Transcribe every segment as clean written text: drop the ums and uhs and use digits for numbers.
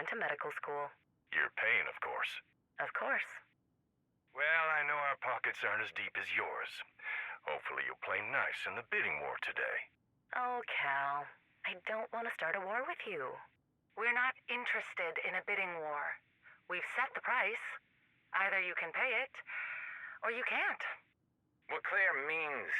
went to medical school. You're paying, of course. Of course. Well, I know our pockets aren't as deep as yours. Hopefully you'll play nice in the bidding war today. Oh, Cal, I don't want to start a war with you. We're not interested in a bidding war. We've set the price. Either you can pay it, or you can't. What Claire means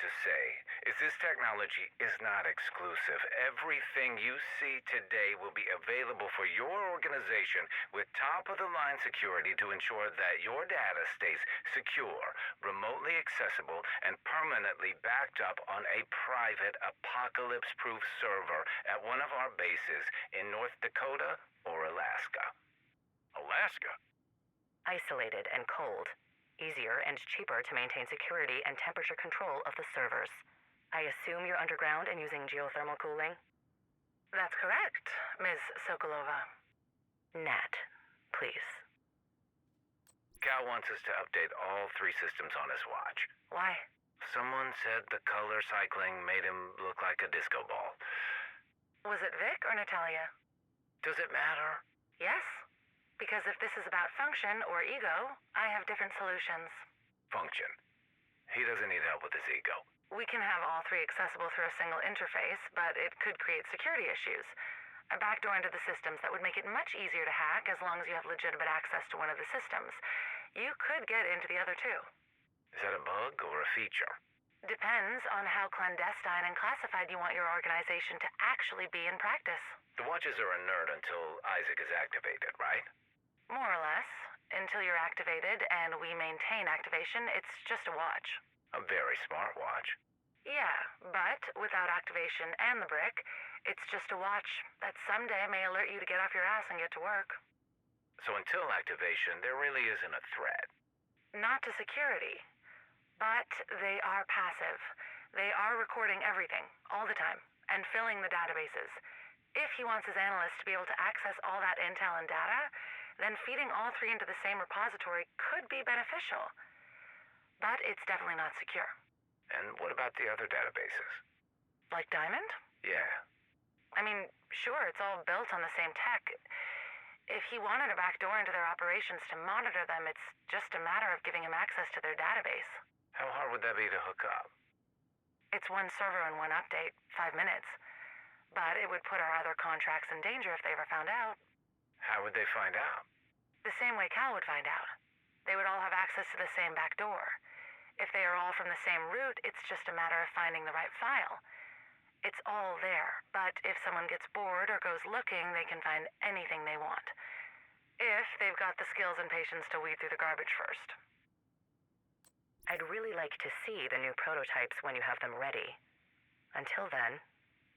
to say is this technology is not exclusive. Everything you see today will be available for your organization with top-of-the-line security to ensure that your data stays secure, remotely accessible, and permanently backed up on a private apocalypse-proof server at one of our bases in North Dakota or Alaska. Alaska? Isolated and cold. Easier and cheaper to maintain security and temperature control of the servers. I assume you're underground and using geothermal cooling? That's correct, Ms. Sokolova. Nat, please. Cal wants us to update all 3 systems on his watch. Why? Someone said the color cycling made him look like a disco ball. Was it Vic or Natalia? Does it matter? Yes. Because if this is about function or ego, I have different solutions. Function. He doesn't need help with his ego. We can have all 3 accessible through a single interface, but it could create security issues. A backdoor into the systems that would make it much easier to hack as long as you have legitimate access to one of the systems. You could get into the other 2. Is that a bug or a feature? Depends on how clandestine and classified you want your organization to actually be in practice. The watches are inert until Isaac is activated, right? More or less. Until you're activated and we maintain activation, it's just a watch. A very smart watch. Yeah, but without activation and the brick, it's just a watch that someday may alert you to get off your ass and get to work. So until activation, there really isn't a threat. Not to security. But they are passive. They are recording everything, all the time, and filling the databases. If he wants his analysts to be able to access all that intel and data, then feeding all 3 into the same repository could be beneficial. But it's definitely not secure. And what about the other databases? Like Diamond? Yeah. I mean, sure, it's all built on the same tech. If he wanted a backdoor into their operations to monitor them, it's just a matter of giving him access to their database. How hard would that be to hook up? It's 1 server and 1 update, 5 minutes. But it would put our other contracts in danger if they ever found out. How would they find out? The same way Cal would find out. They would all have access to the same back door. If they are all from the same root, it's just a matter of finding the right file. It's all there, but if someone gets bored or goes looking, they can find anything they want. If they've got the skills and patience to weed through the garbage first. I'd really like to see the new prototypes when you have them ready. Until then,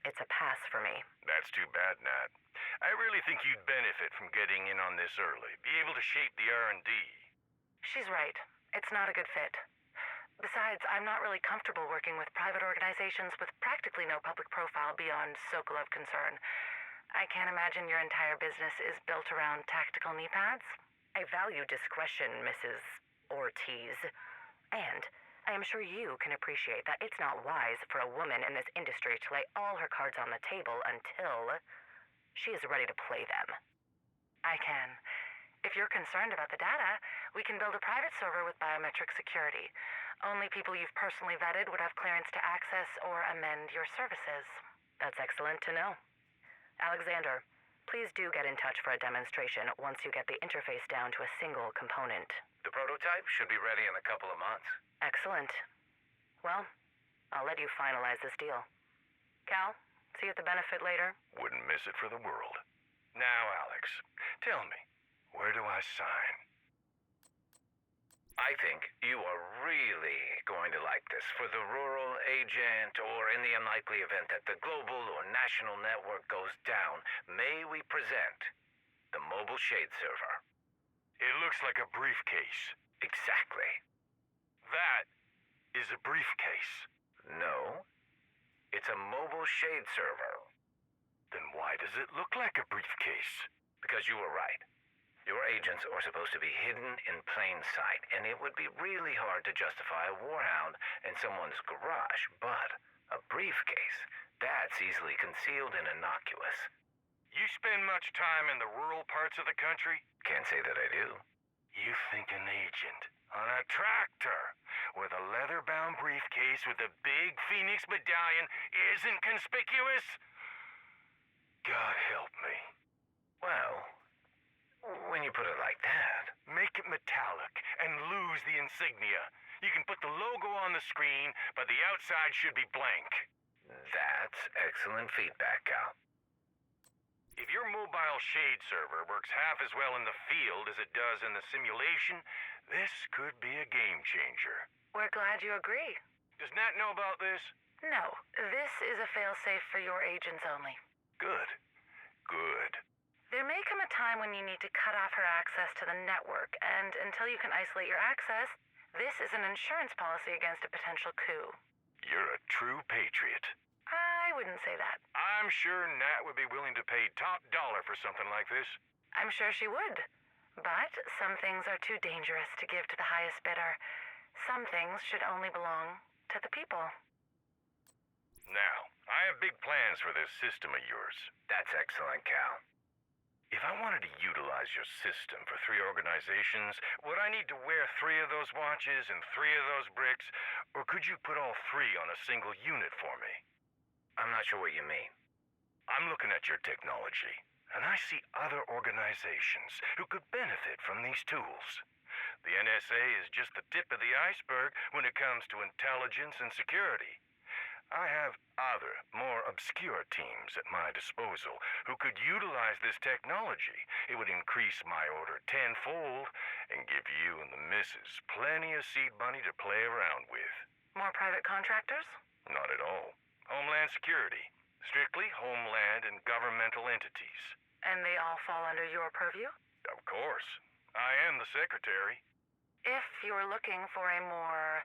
it's a pass for me. That's too bad, Nat. I really think you'd benefit from getting in on this early. Be able to shape the R&D. She's right. It's not a good fit. Besides, I'm not really comfortable working with private organizations with practically no public profile beyond Sokolov concern. I can't imagine your entire business is built around tactical knee pads. I value discretion, Mrs. Ortiz. And I am sure you can appreciate that it's not wise for a woman in this industry to lay all her cards on the table until she is ready to play them. I can. If you're concerned about the data, we can build a private server with biometric security. Only people you've personally vetted would have clearance to access or amend your services. That's excellent to know. Alexander, please do get in touch for a demonstration once you get the interface down to a single component. The prototype should be ready in a couple of months. Excellent. Well, I'll let you finalize this deal. Cal, see you at the benefit later. Wouldn't miss it for the world. Now, Alex, tell me, where do I sign? I think you are really going to like this. For the rural agent, or in the unlikely event that the global or national network goes down, may we present the mobile shade server. It looks like a briefcase. Exactly. That is a briefcase. No, it's a mobile shade server. Then why does it look like a briefcase? Because you were right. Your agents are supposed to be hidden in plain sight, and it would be really hard to justify a warhound in someone's garage, but a briefcase, that's easily concealed and innocuous. You spend much time in the rural parts of the country? Can't say that I do. You think an agent on a tractor with a leather-bound briefcase with a big Phoenix medallion isn't conspicuous? God help me. Well, when you put it like that. Make it metallic and lose the insignia. You can put the logo on the screen, but the outside should be blank. That's excellent feedback, Cal. If your mobile shade server works half as well in the field as it does in the simulation, this could be a game changer. We're glad you agree. Does Nat know about this? No, this is a failsafe for your agents only. Good. Good. There may come a time when you need to cut off her access to the network, and until you can isolate your access, this is an insurance policy against a potential coup. You're a true patriot. I wouldn't say that. I'm sure Nat would be willing to pay top dollar for something like this. I'm sure she would. But some things are too dangerous to give to the highest bidder. Some things should only belong to the people. Now, I have big plans for this system of yours. That's excellent, Cal. If I wanted to utilize your system for 3 organizations, would I need to wear 3 of those watches and 3 of those bricks, or could you put all 3 on a single unit for me? I'm not sure what you mean. I'm looking at your technology, and I see other organizations who could benefit from these tools. The NSA is just the tip of the iceberg when it comes to intelligence and security. I have other, more obscure teams at my disposal who could utilize this technology. It would increase my order tenfold and give you and the missus plenty of seed money to play around with. More private contractors? Not at all. Homeland Security. Strictly homeland and governmental entities. And they all fall under your purview? Of course. I am the secretary. If you're looking for a more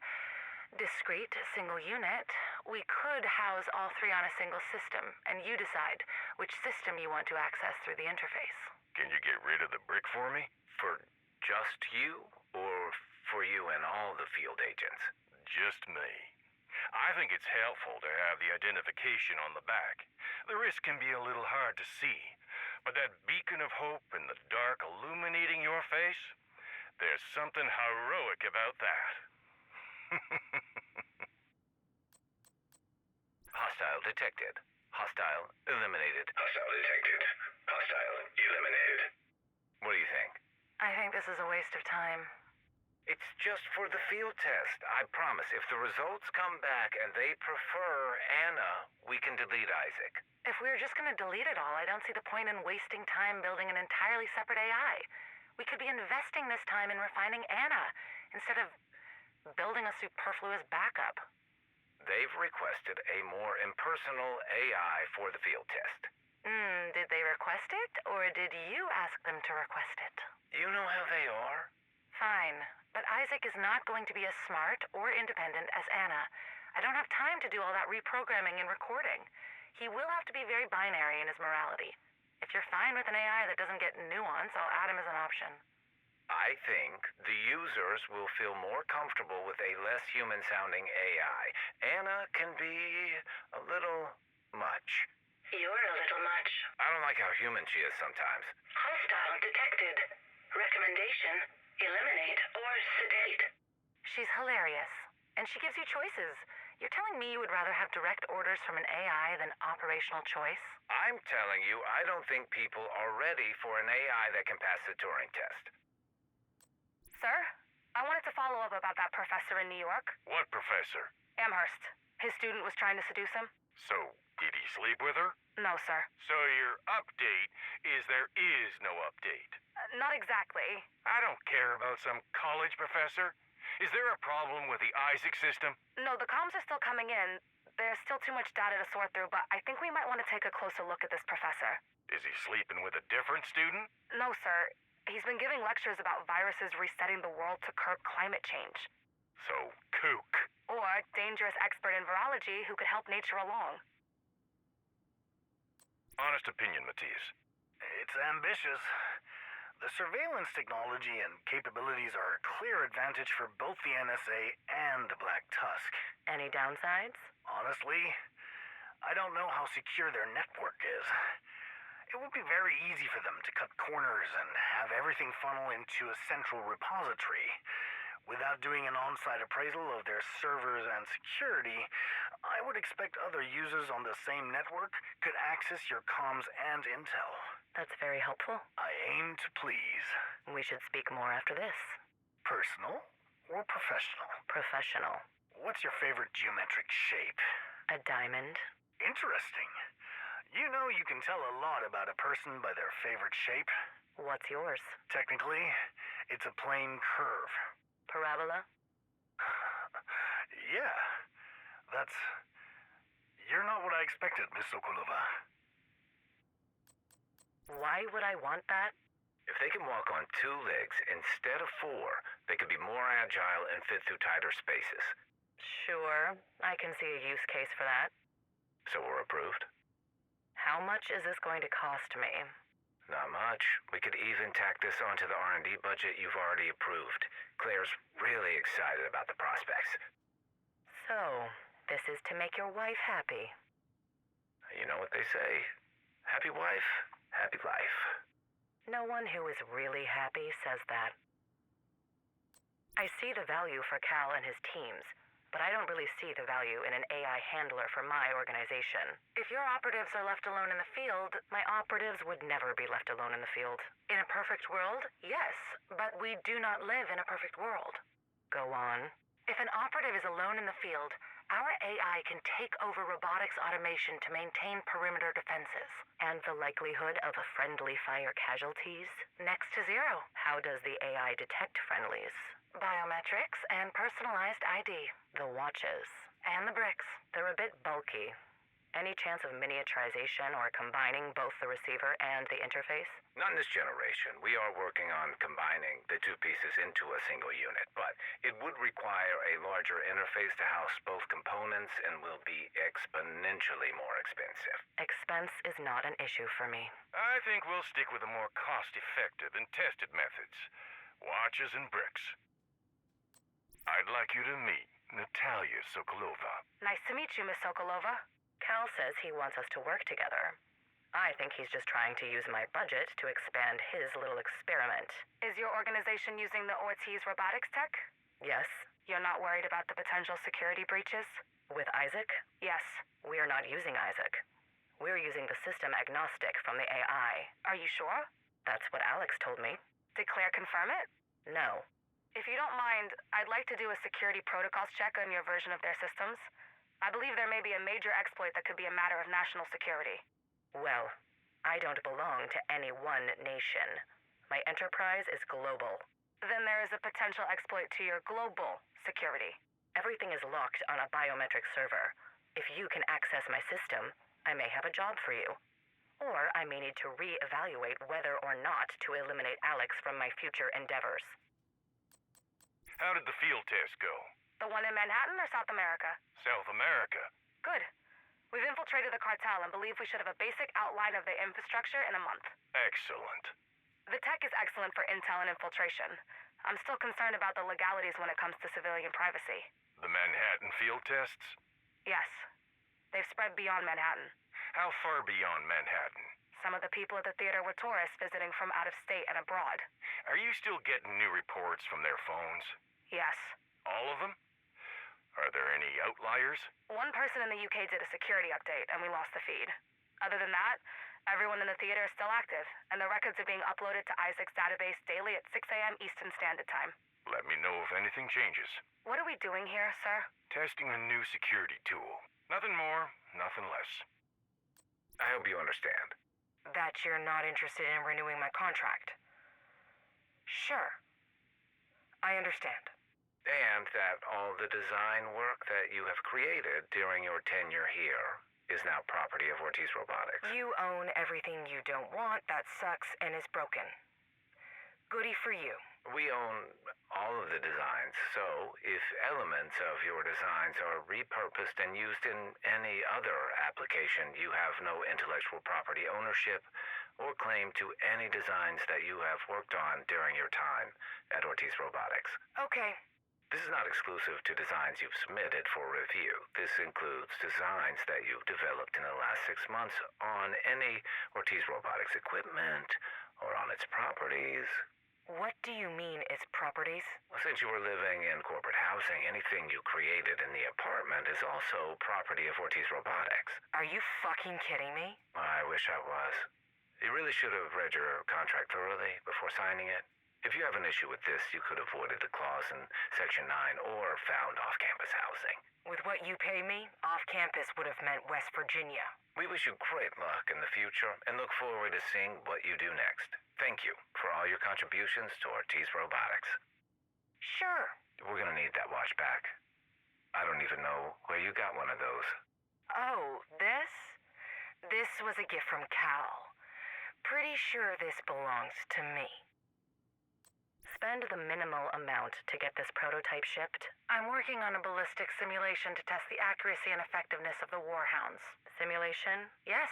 discrete single unit, we could house all 3 on a single system, and you decide which system you want to access through the interface. Can you get rid of the brick for me? For just you, or for you and all the field agents? Just me. I think it's helpful to have the identification on the back. The wrist can be a little hard to see, but that beacon of hope in the dark illuminating your face, there's something heroic about that. Hostile detected. Hostile eliminated. Hostile detected. Hostile eliminated. What do you think? I think this is a waste of time. It's just for the field test. I promise. If the results come back and they prefer Anna, we can delete Isaac. If we were just going to delete it all, I don't see the point in wasting time building an entirely separate AI. We could be investing this time in refining Anna instead of building a superfluous backup. They've requested a more impersonal AI for the field test. Did they request it, or did you ask them to request it? You know how they are. Fine, but Isaac is not going to be as smart or independent as Anna. I don't have time to do all that reprogramming and recording. He will have to be very binary in his morality. If you're fine with an AI that doesn't get nuance, I'll add him as an option. I think the users will feel more comfortable with a less human-sounding AI. Anna can be a little much. You're a little much. I don't like how human she is sometimes. Hostile detected. Recommendation, eliminate or sedate. She's hilarious, and she gives you choices. You're telling me you would rather have direct orders from an AI than operational choice? I'm telling you, I don't think people are ready for an AI that can pass the Turing test. Sir, I wanted to follow up about that professor in New York. What professor? Amherst. His student was trying to seduce him. So, did he sleep with her? No, sir. So your update is there is no update. Not exactly. I don't care about some college professor. Is there a problem with the Isaac system? No, the comms are still coming in. There's still too much data to sort through, but I think we might want to take a closer look at this professor. Is he sleeping with a different student? No, sir. He's been giving lectures about viruses resetting the world to curb climate change. So, kook. Or dangerous expert in virology who could help nature along. Honest opinion, Matthias. It's ambitious. The surveillance technology and capabilities are a clear advantage for both the NSA and the Black Tusk. Any downsides? Honestly, I don't know how secure their network is. It would be very easy for them to cut corners and have everything funnel into a central repository. Without doing an on-site appraisal of their servers and security, I would expect other users on the same network could access your comms and intel. That's very helpful. I aim to please. We should speak more after this. Personal or professional? Professional. What's your favorite geometric shape? A diamond. Interesting. You know you can tell a lot about a person by their favorite shape. What's yours? Technically, it's a plane curve. Parabola? Yeah, that's... You're not what I expected, Miss Sokolova. Why would I want that? If they can walk on 2 legs instead of 4, they could be more agile and fit through tighter spaces. Sure, I can see a use case for that. So we're approved? How much is this going to cost me? Not much. We could even tack this onto the R&D budget you've already approved. Claire's really excited about the prospects. So, this is to make your wife happy. You know what they say? Happy wife, happy life. No one who is really happy says that. I see the value for Cal and his teams, but I don't really see the value in an AI handler for my organization. If your operatives are left alone in the field, my operatives would never be left alone in the field. In a perfect world, yes, but we do not live in a perfect world. Go on. If an operative is alone in the field, our AI can take over robotics automation to maintain perimeter defenses. And the likelihood of friendly fire casualties? Next to zero. How does the AI detect friendlies? Biometrics and personalized ID. The watches. And the bricks. They're a bit bulky. Any chance of miniaturization or combining both the receiver and the interface? Not in this generation. We are working on combining the 2 pieces into a single unit, but it would require a larger interface to house both components and will be exponentially more expensive. Expense is not an issue for me. I think we'll stick with the more cost-effective and tested methods. Watches and bricks. I'd like you to meet Natalia Sokolova. Nice to meet you, Miss Sokolova. Cal says he wants us to work together. I think he's just trying to use my budget to expand his little experiment. Is your organization using the Ortiz robotics tech? Yes. You're not worried about the potential security breaches? With Isaac? Yes. We're not using Isaac. We're using the system agnostic from the AI. Are you sure? That's what Alex told me. Did Claire confirm it? No. If you don't mind, I'd like to do a security protocols check on your version of their systems. I believe there may be a major exploit that could be a matter of national security. Well, I don't belong to any one nation. My enterprise is global. Then there is a potential exploit to your global security. Everything is locked on a biometric server. If you can access my system, I may have a job for you. Or I may need to re-evaluate whether or not to eliminate Alex from my future endeavors. How did the field test go? The one in Manhattan or South America? South America. Good. We've infiltrated the cartel and believe we should have a basic outline of the infrastructure in a month. Excellent. The tech is excellent for intel and infiltration. I'm still concerned about the legalities when it comes to civilian privacy. The Manhattan field tests? Yes. They've spread beyond Manhattan. How far beyond Manhattan? Some of the people at the theater were tourists visiting from out of state and abroad. Are you still getting new reports from their phones? Yes. All of them? Are there any outliers? One person in the UK did a security update, and we lost the feed. Other than that, everyone in the theater is still active, and the records are being uploaded to Isaac's database daily at 6 a.m. Eastern Standard Time. Let me know if anything changes. What are we doing here, sir? Testing a new security tool. Nothing more, nothing less. I hope you understand. That you're not interested in renewing my contract. Sure. I understand. And that all the design work that you have created during your tenure here is now property of Ortiz Robotics. You own everything you don't want that sucks and is broken. Goody for you. We own all of the designs, so if elements of your designs are repurposed and used in any other application, you have no intellectual property ownership or claim to any designs that you have worked on during your time at Ortiz Robotics. Okay. This is not exclusive to designs you've submitted for review. This includes designs that you've developed in the last 6 months on any Ortiz Robotics equipment or on its properties. What do you mean, its properties? Well, since you were living in corporate housing, anything you created in the apartment is also property of Ortiz Robotics. Are you fucking kidding me? I wish I was. You really should have read your contract thoroughly before signing it. If you have an issue with this, you could have avoided the clause in Section 9 or found off-campus housing. With what you pay me, off-campus would have meant West Virginia. We wish you great luck in the future and look forward to seeing what you do next. Thank you for all your contributions to Ortiz Robotics. Sure. We're gonna need that watch back. I don't even know where you got one of those. Oh, this? This was a gift from Cal. Pretty sure this belongs to me. Spend the minimal amount to get this prototype shipped. I'm working on a ballistic simulation to test the accuracy and effectiveness of the Warhounds. Simulation? Yes.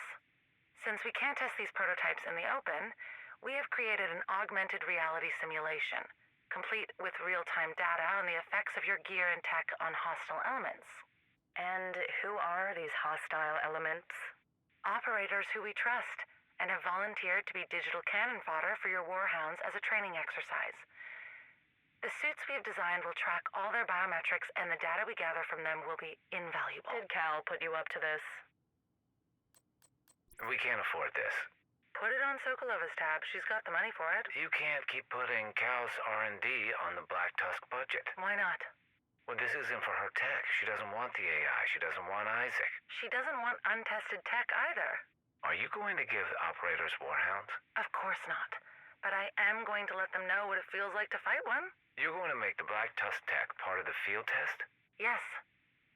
Since we can't test these prototypes in the open, we have created an augmented reality simulation, complete with real-time data on the effects of your gear and tech on hostile elements. And who are these hostile elements? Operators who we trust, and have volunteered to be digital cannon fodder for your Warhounds as a training exercise. The suits we have designed will track all their biometrics, and the data we gather from them will be invaluable. Did Cal put you up to this? We can't afford this. Put it on Sokolova's tab. She's got the money for it. You can't keep putting Cal's R&D on the Black Tusk budget. Why not? Well, this isn't for her tech. She doesn't want the AI. She doesn't want Isaac. She doesn't want untested tech either. Are you going to give the operators Warhounds? Of course not. But I am going to let them know what it feels like to fight one. You're going to make the Black Tusk tech part of the field test? Yes.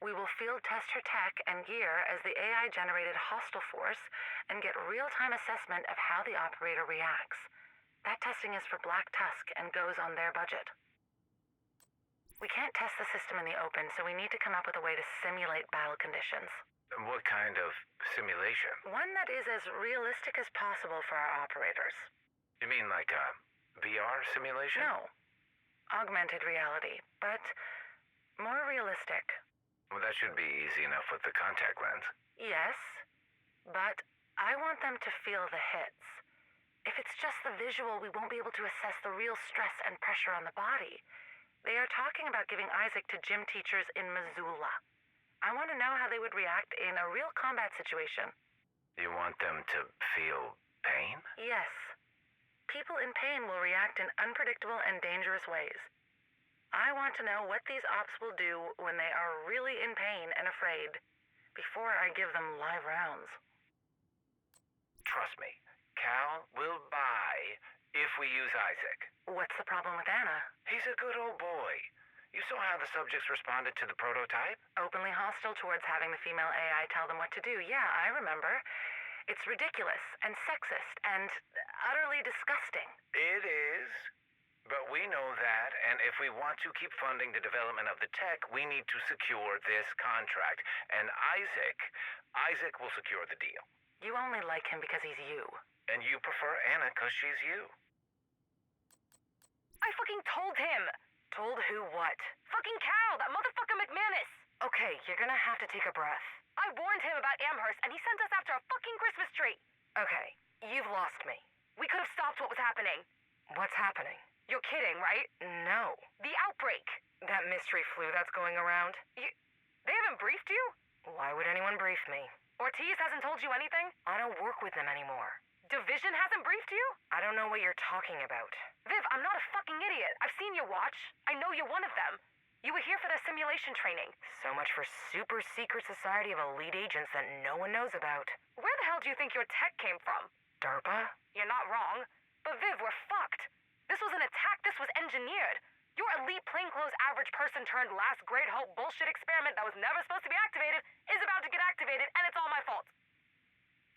We will field test her tech and gear as the AI-generated hostile force and get real-time assessment of how the operator reacts. That testing is for Black Tusk and goes on their budget. We can't test the system in the open, so we need to come up with a way to simulate battle conditions. What kind of simulation? One that is as realistic as possible for our operators. You mean like a VR simulation? No. Augmented reality, but more realistic. Well, that should be easy enough with the contact lens. Yes, but I want them to feel the hits. If it's just the visual, we won't be able to assess the real stress and pressure on the body. They are talking about giving Isaac to gym teachers in Missoula. I want to know how they would react in a real combat situation. You want them to feel pain? Yes. People in pain will react in unpredictable and dangerous ways. I want to know what these ops will do when they are really in pain and afraid, before I give them live rounds. Trust me, Cal will buy if we use Isaac. What's the problem with Anna? He's a good old boy. You saw how the subjects responded to the prototype? Openly hostile towards having the female AI tell them what to do. Yeah, I remember. It's ridiculous and sexist and utterly disgusting. It is. But we know that, and if we want to keep funding the development of the tech, we need to secure this contract. And Isaac will secure the deal. You only like him because he's you. And you prefer Anna because she's you. I fucking told him! Told who what? Fucking Cal, that motherfucker McManus! Okay, you're gonna have to take a breath. I warned him about Amherst, and he sent us after a fucking Christmas tree! Okay, you've lost me. We could have stopped what was happening. What's happening? You're kidding, right? No. The outbreak! That mystery flu that's going around? They haven't briefed you? Why would anyone brief me? Ortiz hasn't told you anything? I don't work with them anymore. Division hasn't briefed you? I don't know what you're talking about. Viv, I'm not a fucking idiot. I've seen your watch. I know you're one of them. You were here for their simulation training. So much for super secret society of elite agents that no one knows about. Where the hell do you think your tech came from? DARPA? You're not wrong. But Viv, we're fucked. This was an attack. This was engineered. Your elite plainclothes average person turned last great hope bullshit experiment that was never supposed to be activated is about to get activated, and it's all my fault.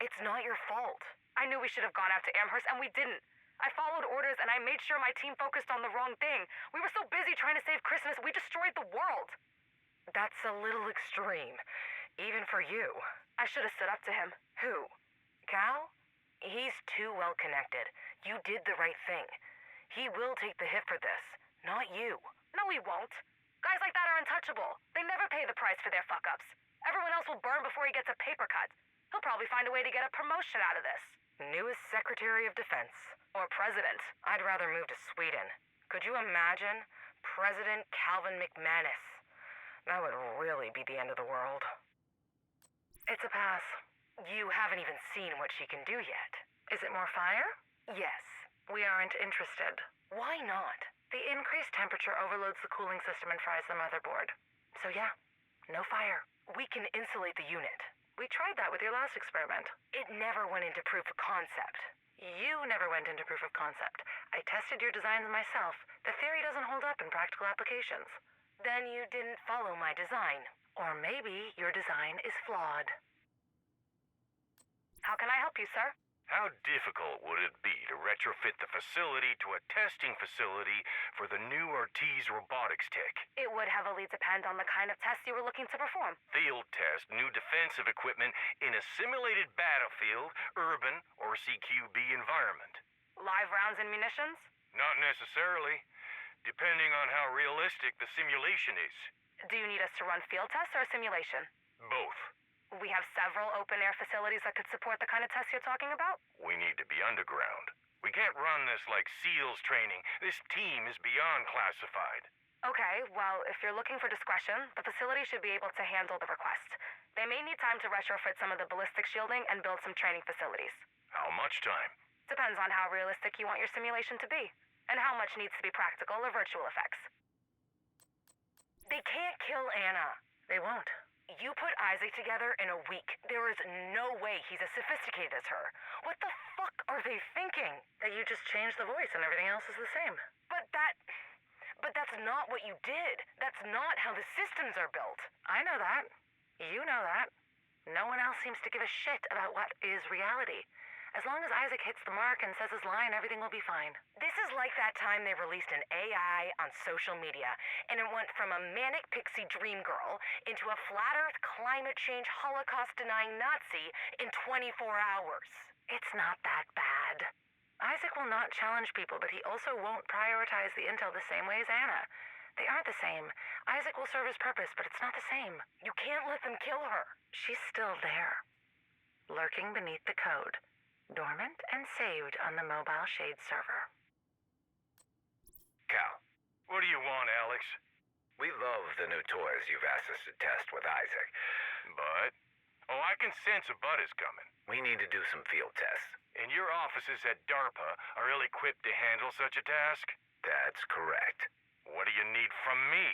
It's not your fault. I knew we should have gone after Amherst, and we didn't. I followed orders, and I made sure my team focused on the wrong thing. We were so busy trying to save Christmas, we destroyed the world. That's a little extreme, even for you. I should have stood up to him. Who? Cal? He's too well connected. You did the right thing. He will take the hit for this, not you. No, he won't. Guys like that are untouchable. They never pay the price for their fuck-ups. Everyone else will burn before he gets a paper cut. He'll probably find a way to get a promotion out of this. Newest Secretary of Defense. Or president. I'd rather move to Sweden. Could you imagine? President Calvin McManus. That would really be the end of the world. It's a pass. You haven't even seen what she can do yet. Is it more fire? Yes. We aren't interested. Why not? The increased temperature overloads the cooling system and fries the motherboard. So yeah, no fire. We can insulate the unit. We tried that with your last experiment. It never went into proof of concept. You never went into proof of concept. I tested your designs myself. The theory doesn't hold up in practical applications. Then you didn't follow my design. Or maybe your design is flawed. How can I help you, sir? How difficult would it be to retrofit the facility to a testing facility for the new Ortiz robotics tech? It would heavily depend on the kind of test you were looking to perform. Field test new defensive equipment in a simulated battlefield, urban, or CQB environment. Live rounds and munitions? Not necessarily, depending on how realistic the simulation is. Do you need us to run field tests or a simulation? Both. We have several open-air facilities that could support the kind of tests you're talking about. We need to be underground. We can't run this like SEALs training. This team is beyond classified. Okay, well, if you're looking for discretion, the facility should be able to handle the request. They may need time to retrofit some of the ballistic shielding and build some training facilities. How much time? Depends on how realistic you want your simulation to be, and how much needs to be practical or virtual effects. They can't kill Anna. They won't. You put Isaac together in a week. There is no way he's as sophisticated as her. What the fuck are they thinking? That you just changed the voice and everything else is the same. But that's not what you did. That's not how the systems are built. I know that. You know that. No one else seems to give a shit about what is reality. As long as Isaac hits the mark and says his line, everything will be fine. This is like that time they released an AI on social media, and it went from a manic pixie dream girl into a flat earth climate change Holocaust-denying Nazi in 24 hours. It's not that bad. Isaac will not challenge people, but he also won't prioritize the intel the same way as Anna. They aren't the same. Isaac will serve his purpose, but it's not the same. You can't let them kill her. She's still there, lurking beneath the code. Dormant and saved on the mobile shade server. Cal, What do you want, Alex? we love the new toys you've asked us to test with Isaac. But? Oh, I can sense a butt is coming. We need to do some field tests. And your offices at DARPA are ill-equipped to handle such a task? That's correct. What do you need from me?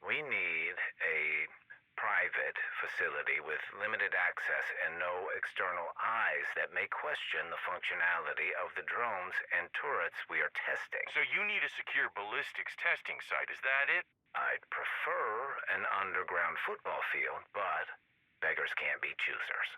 We need a private facility with limited access and no external eyes that may question the functionality of the drones and turrets we are testing. So you need a secure ballistics testing site, is that it? I'd prefer an underground football field, but beggars can't be choosers.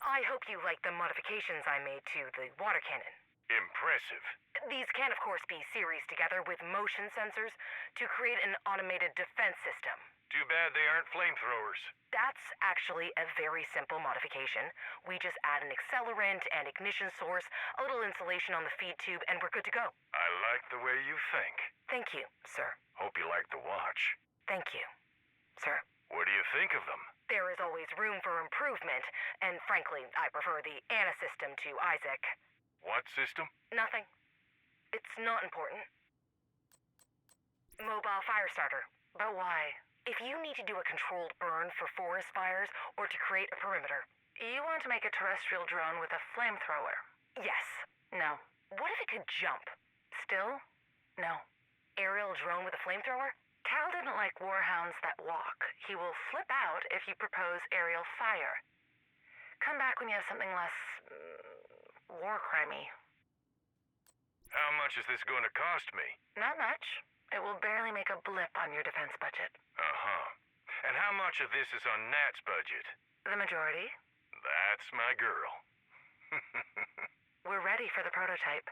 I hope you like the modifications I made to the water cannon. Impressive. These can, of course, be series together with motion sensors to create an automated defense system. Too bad they aren't flamethrowers. That's actually a very simple modification. We just add an accelerant and ignition source, a little insulation on the feed tube, and we're good to go. I like the way you think. Thank you, sir. Hope you like the watch. Thank you, sir. What do you think of them? There is always room for improvement, and frankly, I prefer the Anna system to Isaac. What system? Nothing. It's not important. Mobile fire starter. But why? If you need to do a controlled burn for forest fires or to create a perimeter, you want to make a terrestrial drone with a flamethrower. Yes. No. What if it could jump? Still? No. Aerial drone with a flamethrower? Cal didn't like warhounds that walk. He will flip out if you propose aerial fire. Come back when you have something less war crimey. How much is this going to cost me? Not much. It will barely make a blip on your defense budget. Uh-huh. And how much of this is on Nat's budget? The majority. That's my girl. We're ready for the prototype.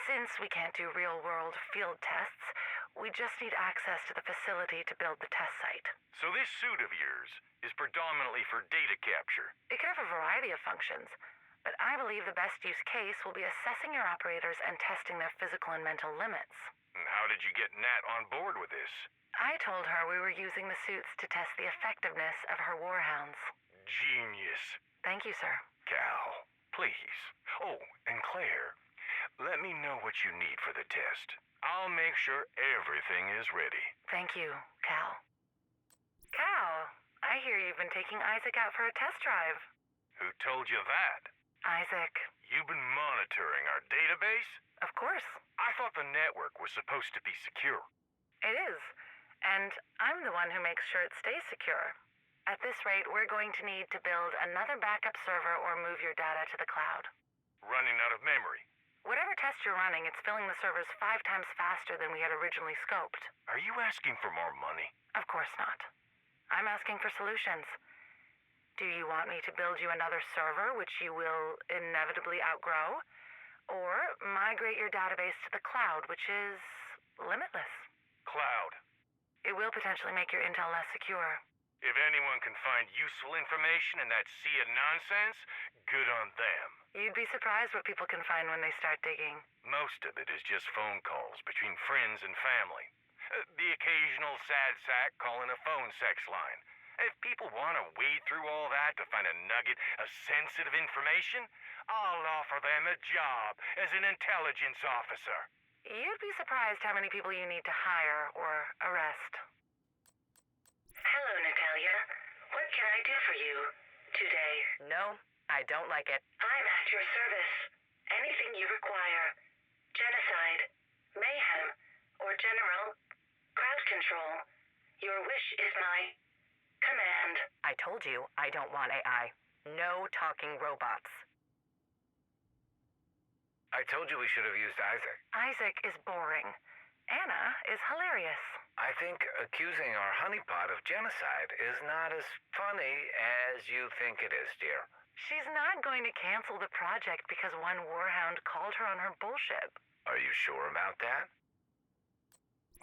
Since we can't do real-world field tests, we just need access to the facility to build the test site. So this suit of yours is predominantly for data capture. It could have a variety of functions. but I believe the best use case will be assessing your operators and testing their physical and mental limits. And how did you get Nat on board with this? I told her we were using the suits to test the effectiveness of her warhounds. Genius. Thank you, sir. Cal, please. Oh, and Claire, let me know what you need for the test. I'll make sure everything is ready. Thank you, Cal. Cal, I hear you've been taking Isaac out for a test drive. Who told you that? Isaac. You've been monitoring our database? Of course. I thought the network was supposed to be secure. It is. And I'm the one who makes sure it stays secure. At this rate, we're going to need to build another backup server or move your data to the cloud. Running out of memory. Whatever test you're running, it's filling the servers 5 times faster than we had originally scoped. Are you asking for more money? Of course not. I'm asking for solutions. Do you want me to build you another server, which you will inevitably outgrow? Or migrate your database to the cloud, which is limitless? Cloud. It will potentially make your intel less secure. If anyone can find useful information in that sea of nonsense, good on them. You'd be surprised what people can find when they start digging. Most of it is just phone calls between friends and family. The occasional sad sack calling a phone sex line. If people want to wade through all that to find a nugget of sensitive information, I'll offer them a job as an intelligence officer. You'd be surprised how many people you need to hire or arrest. Hello, Natalia. What can I do for you today? No, I don't like it. I'm at your service. Anything you require. Genocide, mayhem, or general crowd control. Your wish is my command. I told you I don't want AI. No talking robots. I told you we should have used Isaac. Isaac is boring. Anna is hilarious. I think accusing our honeypot of genocide is not as funny as you think it is, dear. She's not going to cancel the project because one warhound called her on her bullshit. Are you sure about that?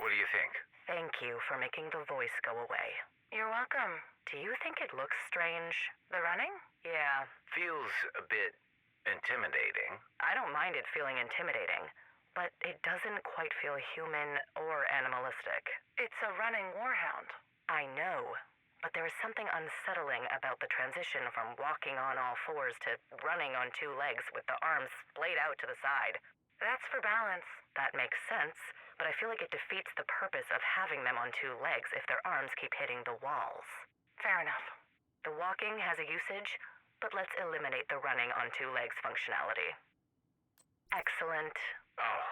What do you think? Thank you for making the voice go away. You're welcome. Do you think it looks strange? The running? Yeah. Feels a bit intimidating. I don't mind it feeling intimidating, but it doesn't quite feel human or animalistic. It's a running warhound. I know, but there is something unsettling about the transition from walking on all fours to running on 2 legs with the arms splayed out to the side. That's for balance. That makes sense, but I feel like it defeats the purpose of having them on 2 legs if their arms keep hitting the walls. Fair enough. The walking has a usage, but let's eliminate the running on 2 legs functionality. Excellent. Oh,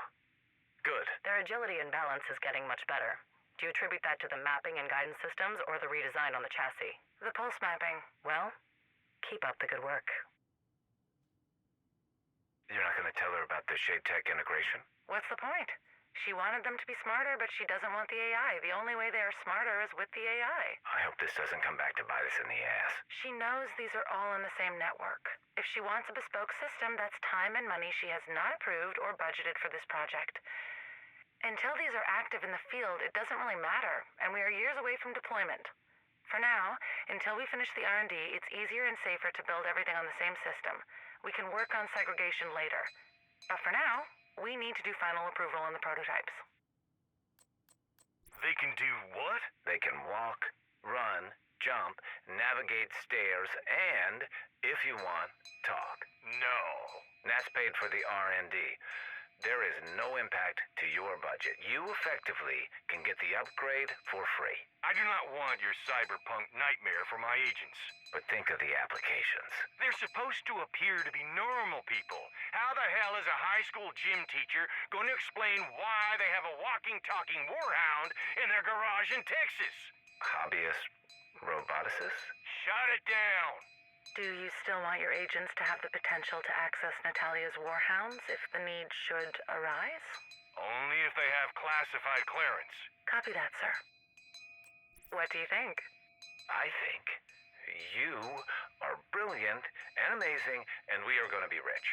good. Their agility and balance is getting much better. Do you attribute that to the mapping and guidance systems or the redesign on the chassis? The pulse mapping. Well, keep up the good work. You're not going to tell her about the Shade Tech integration? What's the point? She wanted them to be smarter, but she doesn't want the AI. The only way they are smarter is with the AI. I hope this doesn't come back to bite us in the ass. She knows these are all in the same network. If she wants a bespoke system, that's time and money she has not approved or budgeted for this project. Until these are active in the field, it doesn't really matter, and we are years away from deployment. For now, until we finish the R&D, it's easier and safer to build everything on the same system. We can work on segregation later. But for now, we need to do final approval on the prototypes. They can do what? They can walk, run, jump, navigate stairs, and, if you want, talk. No. That's paid for the R&D. There is no impact to your budget. You effectively can get the upgrade for free. I do not want your cyberpunk nightmare for my agents. But think of the applications. They're supposed to appear to be normal people. How the hell is a high school gym teacher going to explain why they have a walking, talking warhound in their garage in Texas? Hobbyist roboticists? Shut it down. Do you still want your agents to have the potential to access Natalia's warhounds if the need should arise? Only if they have classified clearance. Copy that, sir. What do you think? I think you are brilliant and amazing, and we are going to be rich.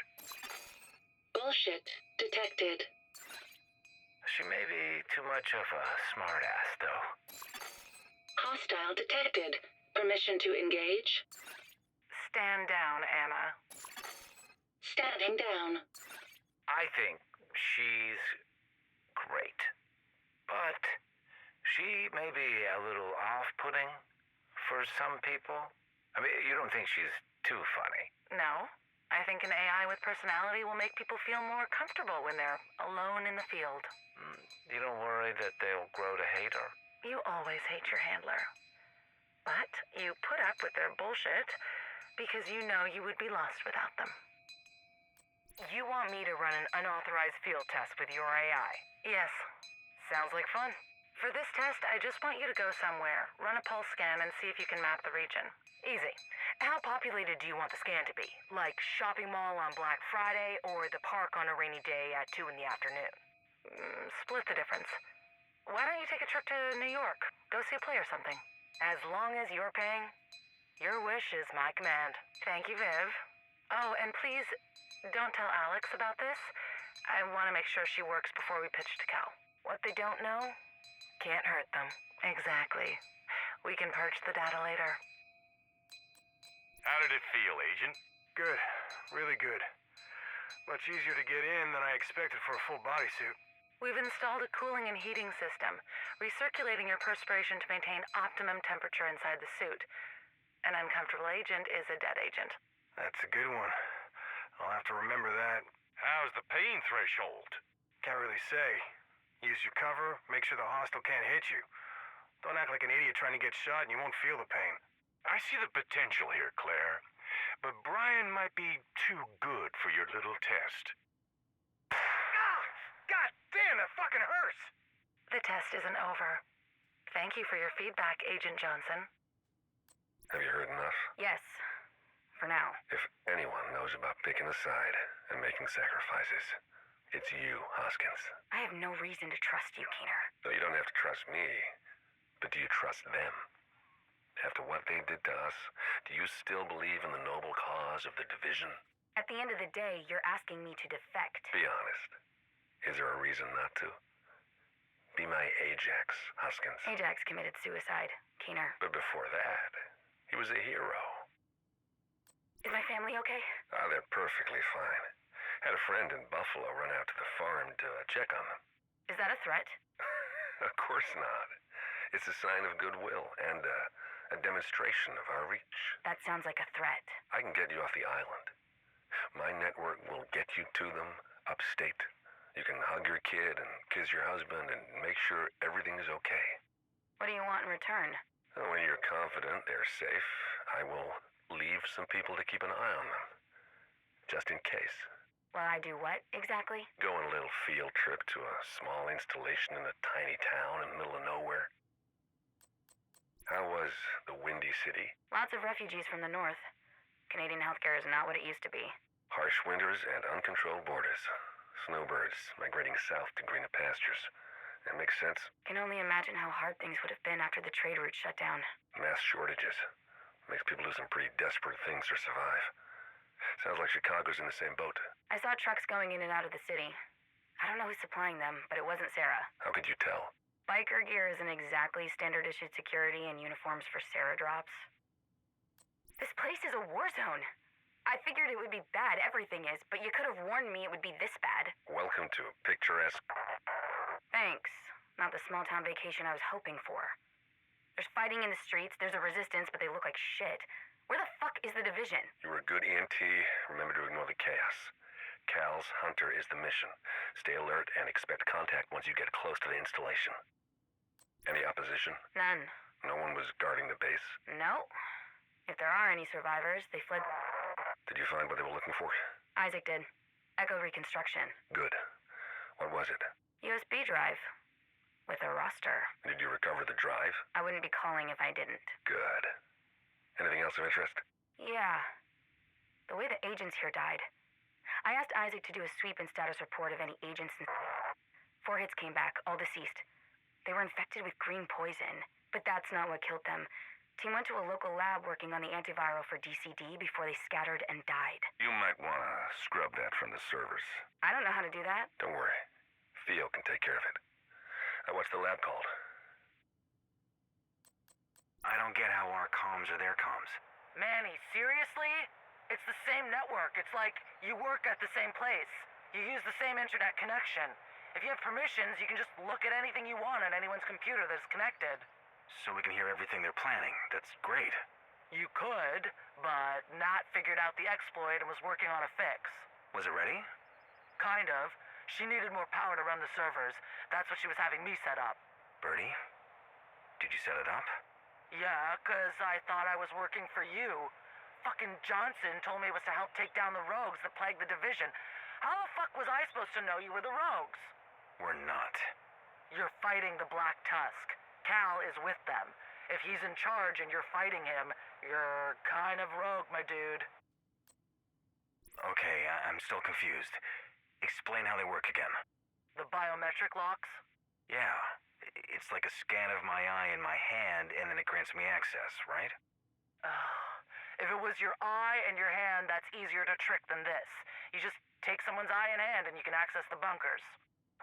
Bullshit detected. She may be too much of a smartass, though. Hostile detected. Permission to engage? Stand down, Anna. Standing down. I think she's great. But she may be a little off-putting for some people. I mean, you don't think she's too funny? No. I think an AI with personality will make people feel more comfortable when they're alone in the field. You don't worry that they'll grow to hate her? You always hate your handler. But you put up with their bullshit because you know you would be lost without them. You want me to run an unauthorized field test with your AI? Yes. Sounds like fun. For this test, I just want you to go somewhere, run a pulse scan, and see if you can map the region. Easy. How populated do you want the scan to be? Like shopping mall on Black Friday or the park on a rainy day at 2 in the afternoon? Split the difference. Why don't you take a trip to New York? Go see a play or something. As long as you're paying, your wish is my command. Thank you, Viv. Oh, and please, don't tell Alex about this. I want to make sure she works before we pitch to Cal. What they don't know can't hurt them. Exactly. We can purge the data later. How did it feel, Agent? Good. Really good. Much easier to get in than I expected for a full bodysuit. We've installed a cooling and heating system, recirculating your perspiration to maintain optimum temperature inside the suit. An uncomfortable agent is a dead agent. That's a good one. I'll have to remember that. How's the pain threshold? Can't really say. Use your cover, make sure the hostile can't hit you. Don't act like an idiot trying to get shot and you won't feel the pain. I see the potential here, Claire. But Brian might be too good for your little test. Ah! God damn, that fucking hurts! The test isn't over. Thank you for your feedback, Agent Johnson. Have you heard enough? Yes. For now. If anyone knows about picking a side and making sacrifices, it's you, Hoskins. I have no reason to trust you, Keener. No, you don't have to trust me. But do you trust them? After what they did to us, do you still believe in the noble cause of the division? At the end of the day, you're asking me to defect. Be honest. Is there a reason not to? Be my Ajax, Hoskins. Ajax committed suicide, Keener. But before that, he was a hero. Is my family okay? They're perfectly fine. Had a friend in Buffalo run out to the farm to check on them. Is that a threat? Of course not. It's a sign of goodwill and a demonstration of our reach. That sounds like a threat. I can get you off the island. My network will get you to them upstate. You can hug your kid and kiss your husband and make sure everything's okay. What do you want in return? When you're confident they're safe, I will leave some people to keep an eye on them. Just in case. Well, I do what, exactly? Go on a little field trip to a small installation in a tiny town in the middle of nowhere. How was the Windy City? Lots of refugees from the north. Canadian healthcare is not what it used to be. Harsh winters and uncontrolled borders. Snowbirds migrating south to greener pastures. That makes sense. Can only imagine how hard things would have been after the trade route shut down. Mass shortages. Makes people do some pretty desperate things to survive. Sounds like Chicago's in the same boat. I saw trucks going in and out of the city. I don't know who's supplying them, but it wasn't Sarah. How could you tell? Biker gear isn't exactly standard issued security and uniforms for Sarah drops. This place is a war zone. I figured it would be bad, everything is, but you could have warned me it would be this bad. Welcome to picturesque... Thanks. Not the small town vacation I was hoping for. There's fighting in the streets, there's a resistance, but they look like shit. Where the fuck is the division? You were a good EMT. Remember to ignore the chaos. Cal's Hunter is the mission. Stay alert and expect contact once you get close to the installation. Any opposition? None. No one was guarding the base? No. If there are any survivors, they fled. Did you find what they were looking for? Isaac did. Echo reconstruction. Good. What was it? USB drive. With a roster. Did you recover the drive? I wouldn't be calling if I didn't. Good. Anything else of interest? Yeah. The way the agents here died. I asked Isaac to do a sweep and status report of any agents. 4 hits came back, all deceased. They were infected with green poison, but that's not what killed them. Team went to a local lab working on the antiviral for DCD before they scattered and died. You might want to scrub that from the servers. I don't know how to do that. Don't worry. Theo can take care of it. What's the lab called? I don't get how our comms are their comms. Manny, seriously? It's the same network. It's like you work at the same place. You use the same internet connection. If you have permissions, you can just look at anything you want on anyone's computer that's connected. So we can hear everything they're planning. That's great. You could, but Nat figured out the exploit and was working on a fix. Was it ready? Kind of. She needed more power to run the servers. That's what she was having me set up. Birdie? Did you set it up? Yeah, 'cause I thought I was working for you. Fucking Johnson told me it was to help take down the rogues that plague the division. How the fuck was I supposed to know you were the rogues? We're not. You're fighting the Black Tusk. Cal is with them. If he's in charge and you're fighting him, you're kind of rogue, my dude. Okay, I'm still confused. Explain how they work again. The biometric locks? Yeah. It's like a scan of my eye in my hand, and then it grants me access, right? If it was your eye and your hand, that's easier to trick than this. You just take someone's eye and hand and you can access the bunkers.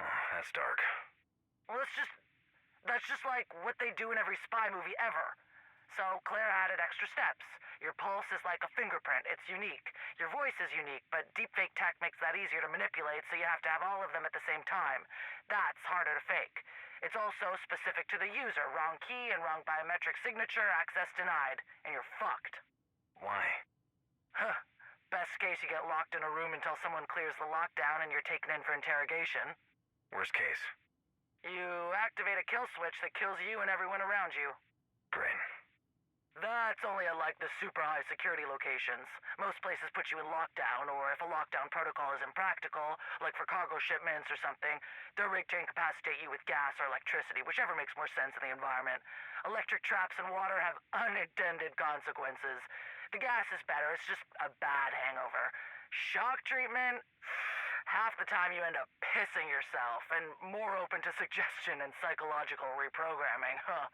Oh, that's dark. Well, that's just like what they do in every spy movie ever. So Claire added extra steps. Your pulse is like a fingerprint. It's unique. Your voice is unique, but deepfake tech makes that easier to manipulate, so you have to have all of them at the same time. That's harder to fake. It's also specific to the user. Wrong key and wrong biometric signature, access denied, and you're fucked. Why? Huh. Best case, you get locked in a room until someone clears the lockdown and you're taken in for interrogation. Worst case. You activate a kill switch that kills you and everyone around you. Great. That's only at like the super high security locations. Most places put you in lockdown, or if a lockdown protocol is impractical, like for cargo shipments or something, they're rigged to incapacitate you with gas or electricity, whichever makes more sense in the environment. Electric traps and water have unintended consequences. The gas is better, it's just a bad hangover. Shock treatment, half the time you end up pissing yourself, and more open to suggestion and psychological reprogramming, huh?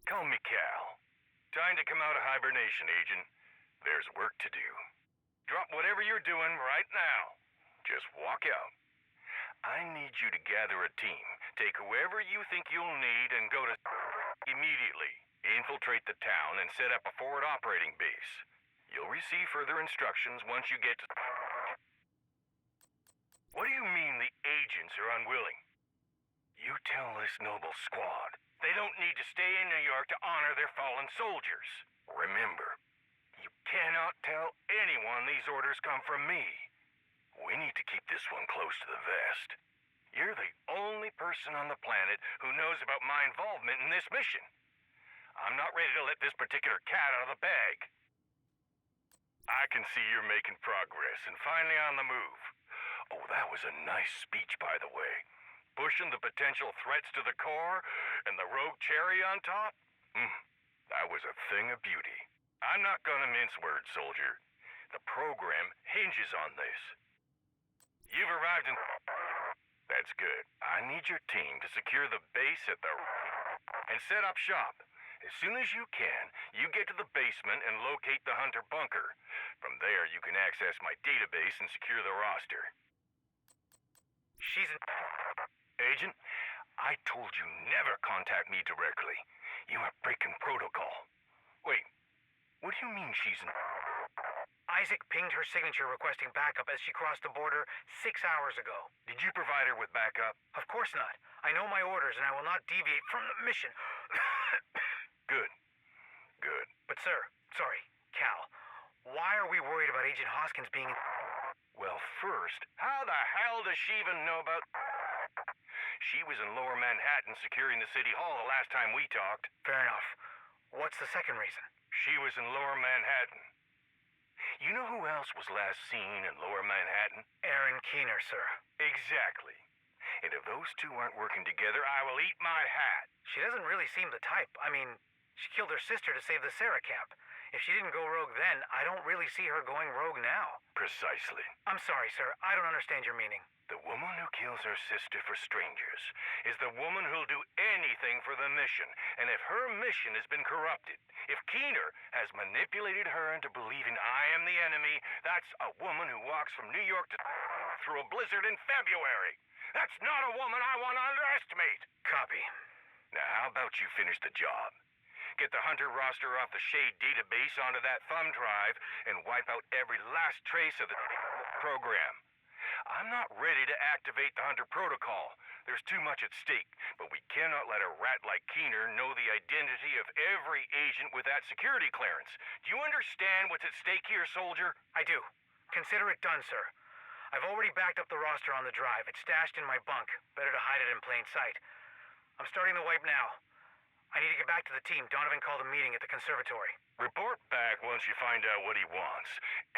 Call me Cal. Time to come out of hibernation, Agent. There's work to do. Drop whatever you're doing right now. Just walk out. I need you to gather a team, take whoever you think you'll need, and go to immediately. Infiltrate the town and set up a forward operating base. You'll receive further instructions once you get to... What do you mean the agents are unwilling? You tell this noble squad they don't need to stay in New York to honor their fallen soldiers. Remember, you cannot tell anyone these orders come from me. We need to keep this one close to the vest. You're the only person on the planet who knows about my involvement in this mission. I'm not ready to let this particular cat out of the bag. I can see you're making progress and finally on the move. Oh, that was a nice speech, by the way. Pushing the potential threats to the core and the rogue cherry on top? That was a thing of beauty. I'm not gonna mince words, soldier. The program hinges on this. You've arrived in... That's good. I need your team to secure the base at the... and set up shop. As soon as you can, you get to the basement and locate the Hunter bunker. From there, you can access my database and secure the roster. She's in... Agent, I told you never contact me directly. You are breaking protocol. Wait, what do you mean she's in... Isaac pinged her signature requesting backup as she crossed the border 6 hours ago. Did you provide her with backup? Of course not. I know my orders and I will not deviate from the mission. Good. Good. But sir, sorry, Cal, why are we worried about Agent Hoskins being in... Well, first, how the hell does she even know about... She was in Lower Manhattan securing the City Hall the last time we talked. Fair enough. What's the second reason? She was in Lower Manhattan. You know who else was last seen in Lower Manhattan? Aaron Keener, sir. Exactly. And if those two aren't working together, I will eat my hat. She doesn't really seem the type. I mean, she killed her sister to save the Sarah camp. If she didn't go rogue then, I don't really see her going rogue now. Precisely. I'm sorry, sir. I don't understand your meaning. The woman who kills her sister for strangers is the woman who'll do anything for the mission. And if her mission has been corrupted, if Keener has manipulated her into believing I am the enemy, that's a woman who walks from New York to through a blizzard in February. That's not a woman I want to underestimate. Copy. Now, how about you finish the job? get the Hunter roster off the Shade database onto that thumb drive and wipe out every last trace of the program. I'm not ready to activate the Hunter protocol. There's too much at stake, but we cannot let a rat like Keener know the identity of every agent with that security clearance. Do you understand what's at stake here, soldier? I do. Consider it done, sir. I've already backed up the roster on the drive. It's stashed in my bunk. Better to hide it in plain sight. I'm starting the wipe now. I need to get back to the team. Donovan called a meeting at the conservatory. Report back once you find out what he wants.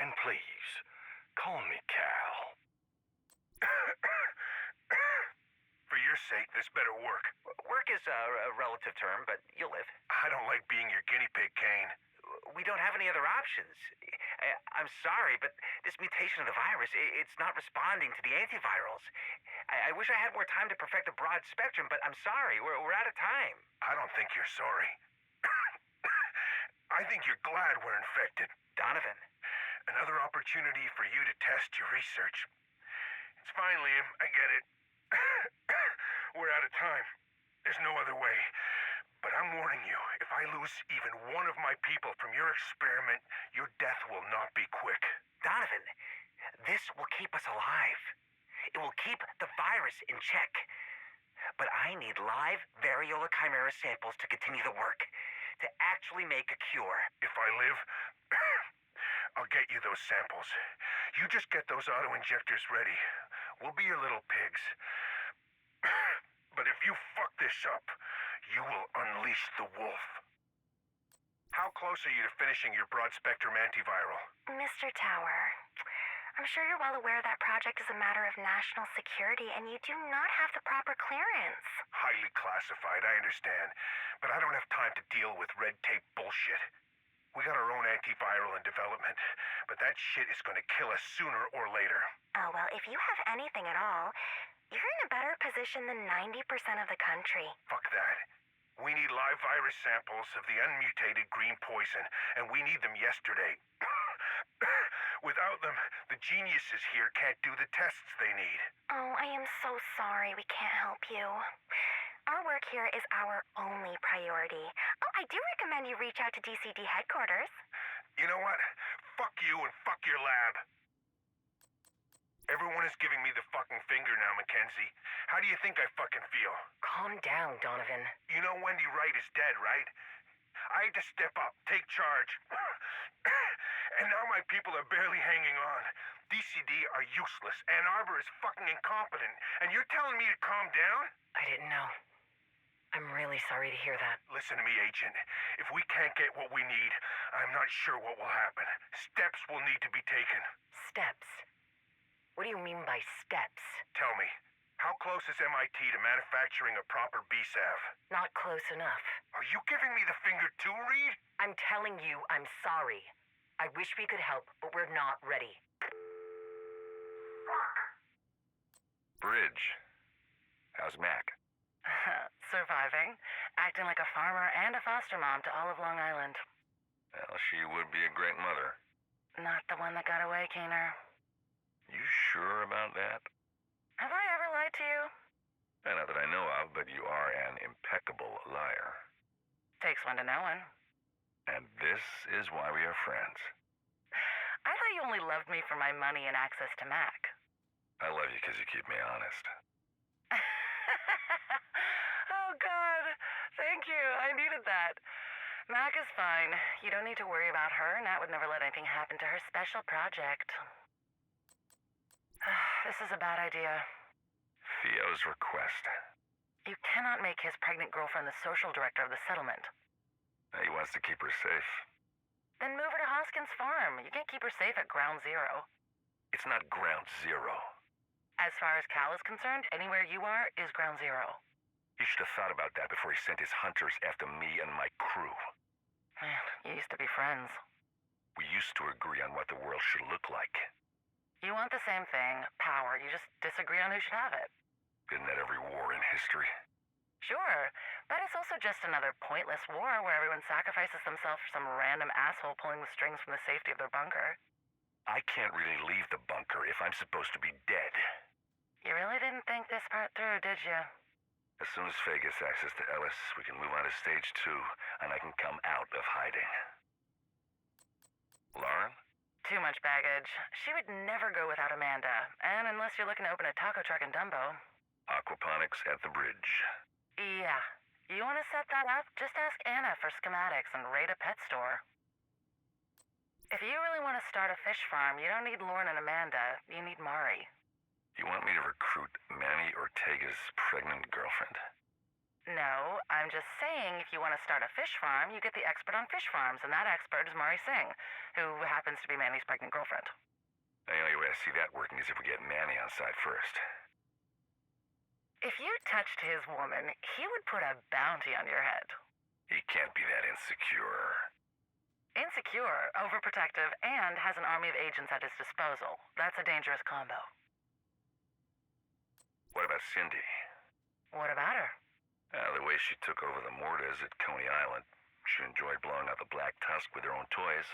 And please, call me Cal. For your sake, this better work. Work is a relative term, but you'll live. I don't like being your guinea pig, Kane. We don't have any other options. I'm sorry, but this mutation of the virus, it's not responding to the antivirals. I wish I had more time to perfect the broad spectrum, but I'm sorry, we're out of time. I don't think you're sorry. I think you're glad we're infected. Donovan. Another opportunity for you to test your research. It's fine, Liam. I get it. We're out of time. There's no other way. But I'm warning you, if I lose even one of my people from your experiment, your death will not be quick. Donovan, this will keep us alive. It will keep the virus in check. But I need live variola chimera samples to continue the work, to actually make a cure. If I live, I'll get you those samples. You just get those auto-injectors ready. We'll be your little pigs. But if you fuck this up, you will unleash the wolf. How close are you to finishing your broad-spectrum antiviral? Mr. Tower, I'm sure you're well aware that project is a matter of national security and you do not have the proper clearance. Highly classified, I understand. But I don't have time to deal with red tape bullshit. We got our own antiviral in development, but that shit is gonna kill us sooner or later. Oh, well, if you have anything at all, you're in a better position than 90% of the country. Fuck that. We need live virus samples of the unmutated green poison, and we need them yesterday. Without them, the geniuses here can't do the tests they need. Oh, I am so sorry we can't help you. Our work here is our only priority. Oh, I do recommend you reach out to DCD headquarters. You know what? Fuck you and fuck your lab. Everyone is giving me the fucking finger now, Mackenzie. How do you think I fucking feel? Calm down, Donovan. You know Wendy Wright is dead, right? I had to step up, take charge. And now my people are barely hanging on. DCD are useless. Ann Arbor is fucking incompetent. And you're telling me to calm down? I didn't know. I'm really sorry to hear that. Listen to me, Agent. If we can't get what we need, I'm not sure what will happen. Steps will need to be taken. Steps? What do you mean by steps? Tell me, how close is MIT to manufacturing a proper BSAV? Not close enough. Are you giving me the finger too, Reed? I'm telling you, I'm sorry. I wish we could help, but we're not ready. Bridge. How's Mac? Surviving, acting like a farmer and a foster mom to all of Long Island. Well, she would be a great mother. Not the one that got away, Keener. You sure about that? Have I ever lied to you? Not that I know of, but you are an impeccable liar. Takes one to know one. And this is why we are friends. I thought you only loved me for my money and access to Mac. I love you because you keep me honest. Oh, God. Thank you. I needed that. Mac is fine. You don't need to worry about her. Nat would never let anything happen to her special project. This is a bad idea. Theo's request. You cannot make his pregnant girlfriend the social director of the settlement. He wants to keep her safe. Then move her to Hoskins Farm. You can't keep her safe at Ground Zero. It's not ground zero. As far as Cal is concerned, anywhere you are is Ground Zero. He should have thought about that before he sent his hunters after me and my crew. Man, you used to be friends. We used to agree on what the world should look like. You want the same thing, power. You just disagree on who should have it. Isn't that every war in history? Sure, but it's also just another pointless war where everyone sacrifices themselves for some random asshole pulling the strings from the safety of their bunker. I can't really leave the bunker if I'm supposed to be dead. You really didn't think this part through, did you? As soon as Faye gets access to Ellis, we can move on to stage 2, and I can come out of hiding. Lauren? Too much baggage. She would never go without Amanda. And unless you're looking to open a taco truck in Dumbo. Aquaponics at the bridge. Yeah. You want to set that up? Just ask Anna for schematics and raid a pet store. If you really want to start a fish farm, you don't need Lauren and Amanda. You need Mari. You want me to recruit Manny Ortega's pregnant girlfriend? No, I'm just saying if you want to start a fish farm, you get the expert on fish farms, and that expert is Mari Singh, who happens to be Manny's pregnant girlfriend. The only way I see that working is if we get Manny on side first. If you touched his woman, he would put a bounty on your head. He can't be that insecure. Insecure, overprotective, and has an army of agents at his disposal. That's a dangerous combo. What about Cindy? What about her? The way she took over the Mortas at Coney Island. She enjoyed blowing out the Black Tusk with her own toys.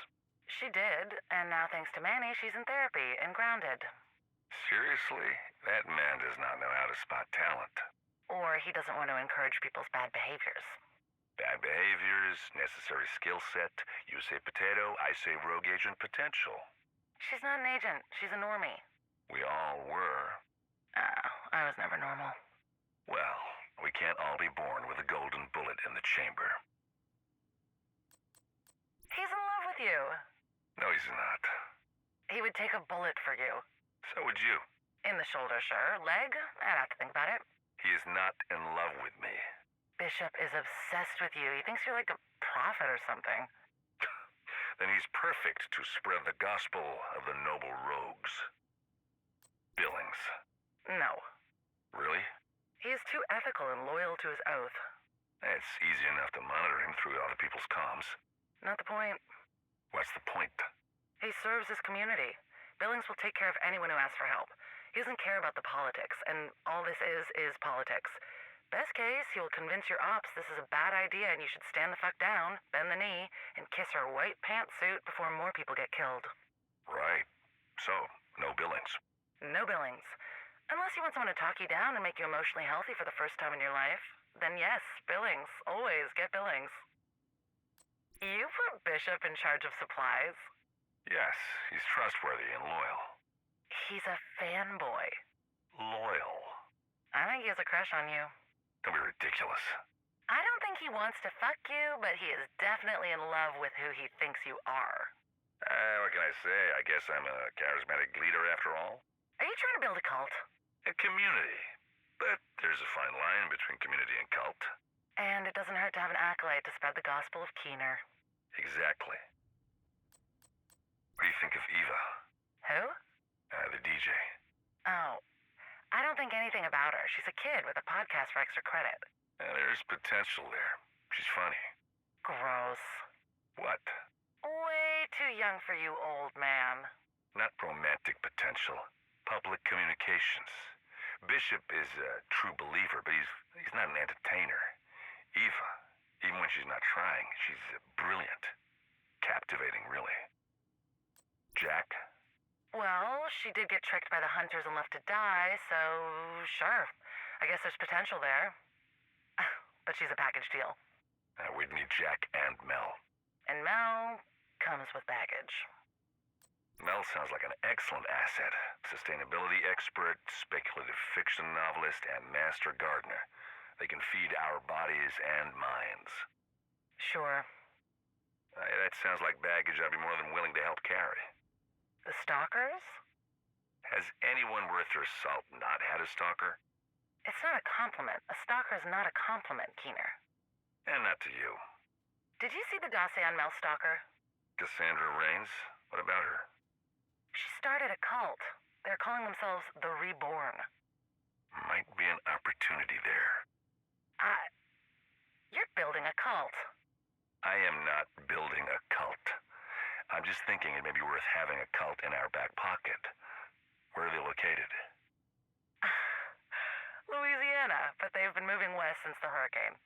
She did, and now thanks to Manny, she's in therapy and grounded. Seriously? That man does not know how to spot talent. Or he doesn't want to encourage people's bad behaviors. Bad behaviors, necessary skill set. You say potato, I say rogue agent potential. She's not an agent. She's a normie. We all were. Oh, I was never normal. Well, we can't all be born with a golden bullet in the chamber. He's in love with you. No, he's not. He would take a bullet for you. So would you. In the shoulder, sure. Leg? I'd have to think about it. He is not in love with me. Bishop is obsessed with you. He thinks you're like a prophet or something. Then he's perfect to spread the gospel of the noble rogues. Billings. No. Really? He is too ethical and loyal to his oath. It's easy enough to monitor him through other people's comms. Not the point. What's the point? He serves his community. Billings will take care of anyone who asks for help. He doesn't care about the politics, and all this is politics. Best case, he will convince your ops this is a bad idea and you should stand the fuck down, bend the knee, and kiss her white pantsuit before more people get killed. Right. So, no Billings. No Billings. Unless you want someone to talk you down and make you emotionally healthy for the first time in your life, then yes, Billings. Always get Billings. You put Bishop in charge of supplies? Yes, he's trustworthy and loyal. He's a fanboy. Loyal. I think he has a crush on you. Don't be ridiculous. I don't think he wants to fuck you, but he is definitely in love with who he thinks you are. What can I say? I guess I'm a charismatic leader after all. Are you trying to build a cult? A community. But there's a fine line between community and cult. And it doesn't hurt to have an acolyte to spread the gospel of Keener. Exactly. What do you think of Eva? Who? The DJ. Oh, I don't think anything about her. She's a kid with a podcast for extra credit. There's potential there. She's funny. Gross. What? Way too young for you, old man. Not romantic potential. Public communications. Bishop is a true believer, but he's not an entertainer. Eva, even when she's not trying, she's brilliant. Captivating, really. Jack? Well, she did get tricked by the hunters and left to die, so sure. I guess there's potential there. But she's a package deal. We'd need Jack and Mel. And Mel comes with baggage. Mel sounds like an excellent asset. Sustainability expert, speculative fiction novelist, and master gardener. They can feed our bodies and minds. Sure. That sounds like baggage I'd be more than willing to help carry. The stalkers? Has anyone worth their salt not had a stalker? It's not a compliment. A stalker is not a compliment, Keener. And not to you. Did you see the dossier on Mel Stalker? Cassandra Raines? What about her? She started a cult. They're calling themselves the Reborn. Might be an opportunity there. You're building a cult. I am not building a cult. I'm just thinking it may be worth having a cult in our back pocket. Where are they located? Louisiana, but they've been moving west since the hurricane.